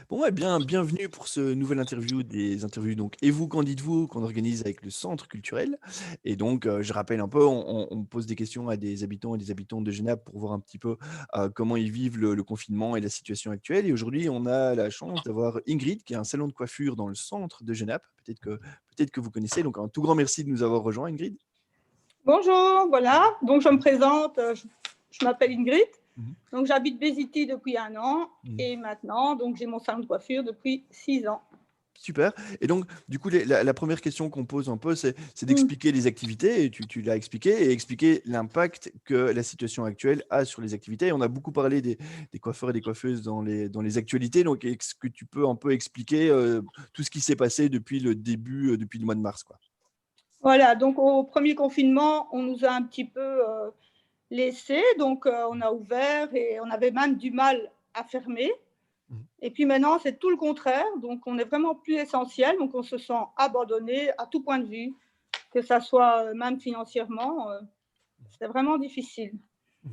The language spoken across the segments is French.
Bon, ouais, bienvenue pour ce nouvel interview des interviews donc «Et vous, qu'en dites-vous?» qu'on organise avec le centre culturel et donc je rappelle un peu, on pose des questions à des habitants et des habitantes de Genappe pour voir un petit peu, comment ils vivent le confinement et la situation actuelle et aujourd'hui, on a la chance d'avoir Ingrid qui a un salon de coiffure dans le centre de Genappe. Peut-être que vous connaissez, donc un tout grand merci de nous avoir rejoints Ingrid. Bonjour, voilà. Donc, je me présente, je m'appelle Ingrid. Mmh. Donc, j'habite Bézity depuis 1 an Mmh. et maintenant, donc, j'ai mon salon de coiffure depuis 6 ans. Super. Et donc, du coup, la première question qu'on pose un peu, c'est Mm. d'expliquer les activités, et tu l'as expliqué, et expliquer l'impact que la situation actuelle a sur les activités. Et on a beaucoup parlé des coiffeurs et des coiffeuses dans les actualités. Donc, est-ce que tu peux un peu expliquer tout ce qui s'est passé depuis le début, depuis le mois de mars, quoi? Voilà, donc au premier confinement, on nous a un petit peu laissés. Donc, on a ouvert et on avait même du mal à fermer. Mhm. Et puis maintenant, c'est tout le contraire. Donc, on est vraiment plus essentiel. Donc, on se sent abandonné à tout point de vue, que ça soit même financièrement. C'est vraiment difficile. Mhm.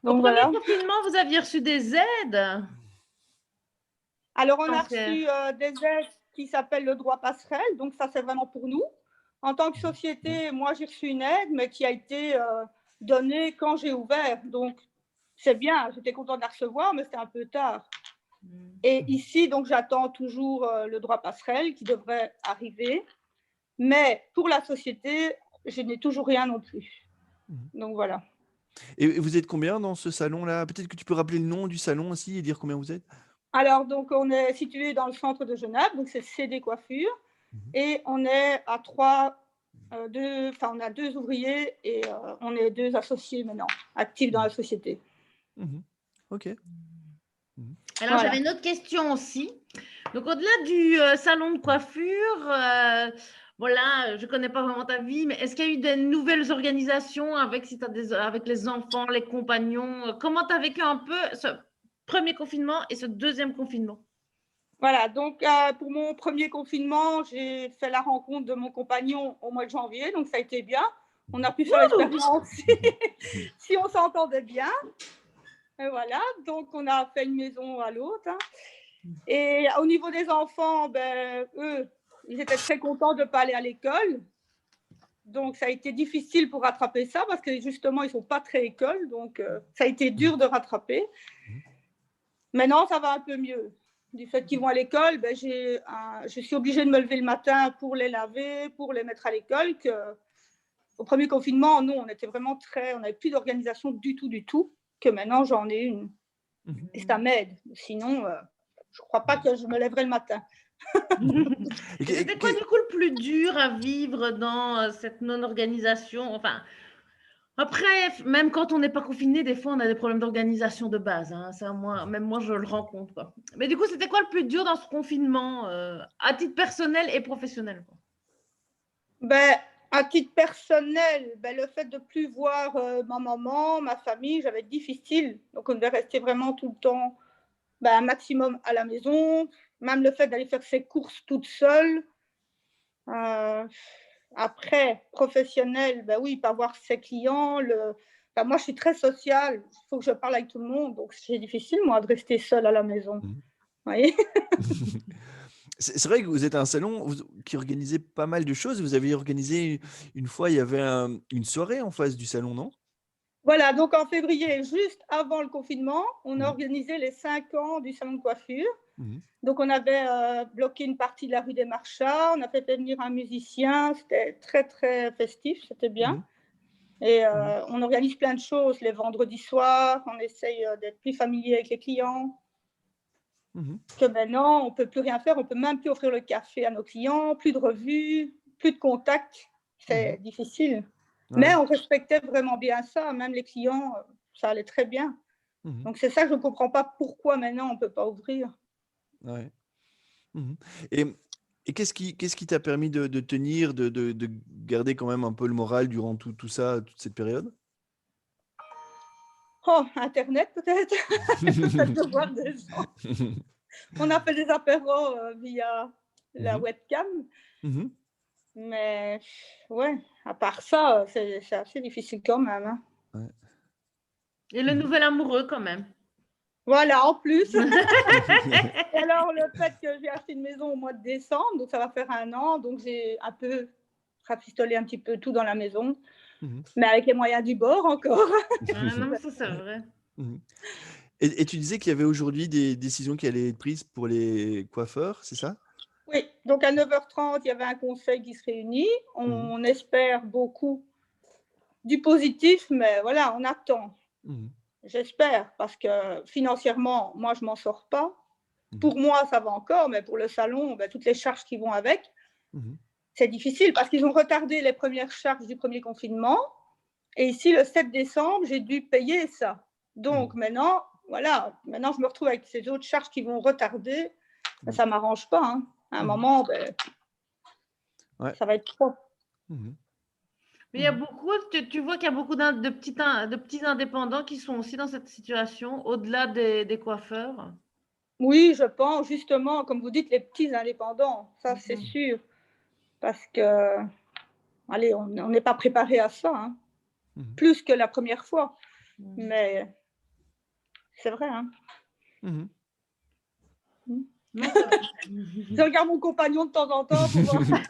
Au Donc, premier voilà. confinement, vous aviez reçu des aides? Alors, on a Financières. reçu des aides qui s'appellent le droit passerelle, donc ça, c'est vraiment pour nous. En tant que société, moi, j'ai reçu une aide, mais qui a été donnée quand j'ai ouvert. Donc, c'est bien, j'étais contente de la recevoir, mais c'était un peu tard. Et ici, donc, j'attends toujours le droit passerelle qui devrait arriver. Mais pour la société, je n'ai toujours rien non plus. Mhm. Donc, voilà. Et vous êtes combien dans ce salon-là? Peut-être que tu peux rappeler le nom du salon aussi et dire combien vous êtes? Alors, donc, on est situé dans le centre de Genève, donc c'est CD Coiffure. Mhm. Et on est à trois, on a 2 ouvriers et on est 2 associés maintenant, actifs dans la société. Mhm. Ok. Mhm. Alors, Voilà. j'avais une autre question aussi. Donc, au-delà du salon de coiffure, voilà, je ne connais pas vraiment ta vie, mais est-ce qu'il y a eu des nouvelles organisations avec, si avec les enfants, les compagnons? Comment tu as vécu un peu ce premier confinement et ce deuxième confinement? Voilà, donc pour mon premier confinement, j'ai fait la rencontre de mon compagnon au mois de janvier, donc ça a été bien. On a pu faire l'expérience si on s'entendait bien. Et voilà, donc on a fait une maison à l'autre. Hein. Et au niveau des enfants, ben, eux, ils étaient très contents de ne pas aller à l'école. Donc, ça a été difficile pour rattraper ça parce que justement, ils ne sont pas très école. Donc, ça a été dur de rattraper. Maintenant, ça va un peu mieux. Du fait qu'ils vont à l'école, ben, je suis obligée de me lever le matin pour les laver, pour les mettre à l'école. Au premier confinement, nous, on était vraiment on n'avait plus d'organisation du tout. Que maintenant, j'en ai une. Mhm. Et ça m'aide. Sinon, je ne crois pas que je me lèverai le matin. Et Et c'était quoi, du coup, le plus dur à vivre dans cette non-organisation? Enfin, après, même quand on n'est pas confiné, des fois, on a des problèmes d'organisation de base. Hein. Ça, même moi, je le rencontre. Quoi. Mais du coup, c'était quoi le plus dur dans ce confinement, à titre personnel et professionnel? Quoi? Ben, à titre personnel, ben, le fait de ne plus voir ma maman, ma famille, j'avais difficile. Donc, on devait rester vraiment tout le temps un maximum à la maison. Même le fait d'aller faire ses courses toute seule. Euh, Après, professionnel, ben oui, pas voir ses clients. Moi, je suis très sociale. Il faut que je parle avec tout le monde. Donc, c'est difficile, moi, de rester seule à la maison. Mhm. Vous voyez. C'est vrai que vous êtes un salon qui organisait pas mal de choses. Vous avez organisé une fois, il y avait une soirée en face du salon, non? Voilà, donc en février, juste avant le confinement, on a Mhm. organisé les 5 ans du salon de coiffure. Mhm. Donc, on avait bloqué une partie de la rue des Marchands, on a fait venir un musicien, c'était très, très festif, c'était bien. Mhm. Et Mhm. on organise plein de choses les vendredis soirs, on essaye d'être plus familier avec les clients. Mhm. Que maintenant, on ne peut plus rien faire, on ne peut même plus offrir le café à nos clients, plus de revues, plus de contacts. C'est Mhm. difficile. Mais Ouais. on respectait vraiment bien ça, même les clients, ça allait très bien. Mhm. Donc, c'est ça que je ne comprends pas pourquoi maintenant on ne peut pas ouvrir. Ouais. Mhm. Et, et qu'est-ce qui t'a permis de tenir, de garder quand même un peu le moral durant tout ça, toute cette période? Oh, Internet peut-être, le fait de voir des gens. On a fait des apéros via la Mhm. webcam, Mhm. mais ouais, à part ça, c'est assez difficile quand même. Hein. Ouais. Et le Mhm. nouvel amoureux, quand même. Voilà, en plus. Et alors, le fait que j'ai acheté une maison au mois de décembre, donc ça va faire 1 an, donc j'ai un peu rafistolé un petit peu tout dans la maison, mais avec les moyens du bord encore. Ah, non, mais ça, c'est vrai. Et tu disais qu'il y avait aujourd'hui des décisions qui allaient être prises pour les coiffeurs, c'est ça? Oui, donc à 9h30, il y avait un conseil qui se réunit. On espère beaucoup du positif, mais voilà, on attend. J'espère, parce que financièrement, moi, je ne m'en sors pas. Pour moi, ça va encore, mais pour le salon, toutes les charges qui vont avec, c'est difficile parce qu'ils ont retardé les premières charges du premier confinement. Et ici, le 7 décembre, j'ai dû payer ça. Donc maintenant, voilà, maintenant je me retrouve avec ces autres charges qui vont retarder. Ça ne m'arrange pas. Hein. À un moment, ça va être trop. Mais il y a beaucoup, tu vois qu'il y a beaucoup de petits indépendants qui sont aussi dans cette situation, au-delà des coiffeurs. Oui, je pense, justement, comme vous dites, les petits indépendants, ça c'est sûr. Parce que, allez, on n'est pas préparé à ça, hein. Plus que la première fois. Mais c'est vrai. Hein. Je regarde mon compagnon de temps en temps pour voir.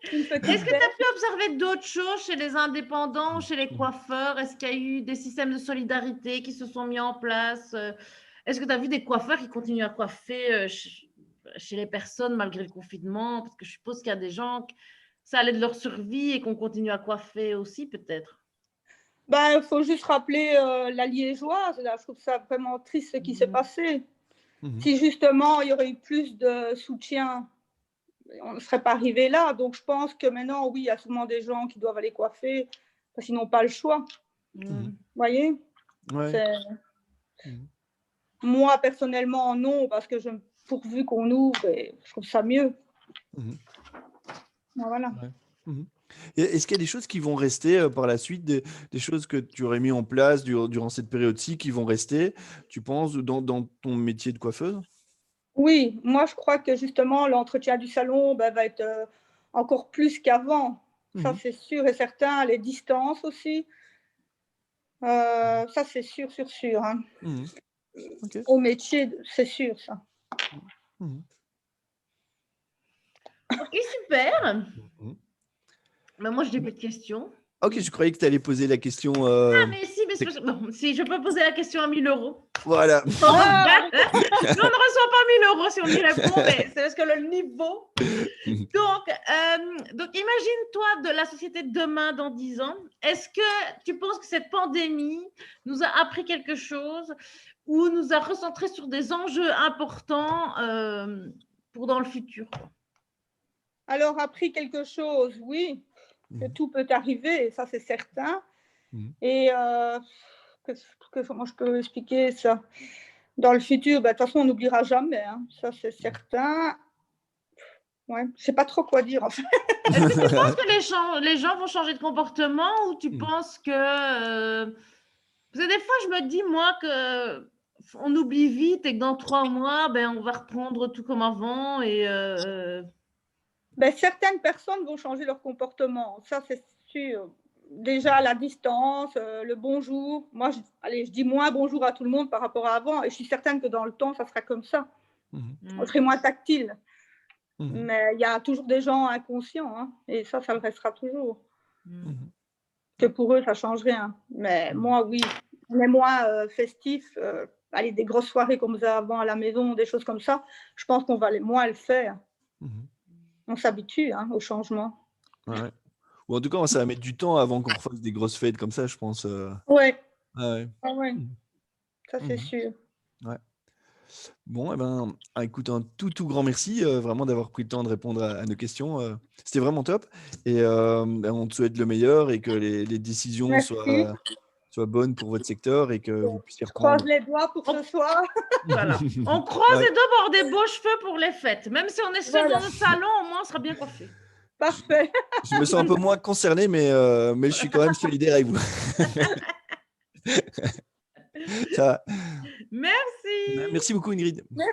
Est-ce que tu as pu observer d'autres choses chez les indépendants, chez les coiffeurs? Est-ce qu'il y a eu des systèmes de solidarité qui se sont mis en place? Est-ce que tu as vu des coiffeurs qui continuent à coiffer chez les personnes malgré le confinement? Parce que je suppose qu'il y a des gens, ça allait de leur survie et qu'on continue à coiffer aussi peut-être. Il faut juste rappeler la liégeoise. Là, je trouve ça vraiment triste ce qui s'est passé. Si justement il y aurait eu plus de soutien, on ne serait pas arrivé là. Donc je pense que maintenant, oui, il y a souvent des gens qui doivent aller coiffer parce qu'ils n'ont pas le choix. Vous voyez? Moi, personnellement, non, parce que pourvu qu'on ouvre, je trouve ça mieux. Voilà. Est-ce qu'il y a des choses qui vont rester par la suite, des choses que tu aurais mis en place durant cette période-ci qui vont rester, tu penses, dans ton métier de coiffeuse? Oui, moi je crois que justement l'entretien du salon va être encore plus qu'avant. Ça c'est sûr et certain. Les distances aussi. Ça c'est sûr. Hein. Okay. Au métier, c'est sûr ça. Ok, super. Mais moi, je n'ai plus de questions. Ok, je croyais que tu allais poser la question. Ah, mais si, si, je peux poser la question à 1 000 €. Voilà. Nous, on ne reçoit pas 1 000 € si on y répond, mais c'est parce que le niveau. Donc imagine-toi de la société de demain dans 10 ans. Est-ce que tu penses que cette pandémie nous a appris quelque chose ou nous a recentré sur des enjeux importants pour dans le futur? Alors, appris quelque chose, oui, que tout peut arriver, ça c'est certain. Et comment je peux expliquer ça? Dans le futur, de toute façon, on n'oubliera jamais, hein, ça c'est certain. Ouais, je ne sais pas trop quoi dire en fait. Est-ce que tu penses que les gens vont changer de comportement ou tu penses que... Parce que des fois, je me dis, moi, qu'on oublie vite et que dans 3 mois, on va reprendre tout comme avant et... Certaines personnes vont changer leur comportement, ça c'est sûr. Déjà la distance, le bonjour. Moi, je dis moins bonjour à tout le monde par rapport à avant et je suis certaine que dans le temps, ça sera comme ça. On serait moins tactile. Mais il y a toujours des gens inconscients hein, et ça le restera toujours. Que pour eux, ça ne change rien. Mais moi, oui, on est moins festif. Aller des grosses soirées comme ça avant à la maison, des choses comme ça, je pense qu'on va moins le faire. On s'habitue hein, au changement. Ouais. Ou en tout cas, ça va mettre du temps avant qu'on refasse des grosses fêtes comme ça, je pense. Ouais. Ouais. Ça, c'est sûr. Ouais. Bon, écoute, un tout grand merci vraiment d'avoir pris le temps de répondre à nos questions. C'était vraiment top. Et on te souhaite le meilleur et que les décisions soient bonnes pour votre secteur et que vous puissiez reprendre. Croise les doigts pour ce soir. Voilà. On croise les doigts pour avoir des beaux cheveux pour les fêtes. Même si on est seul dans notre salon, au moins on sera bien coiffé. Parfait. Je me sens un peu moins concerné, mais je suis quand même solidaire avec vous. Ça va. Merci. Merci beaucoup, Ingrid. Merci.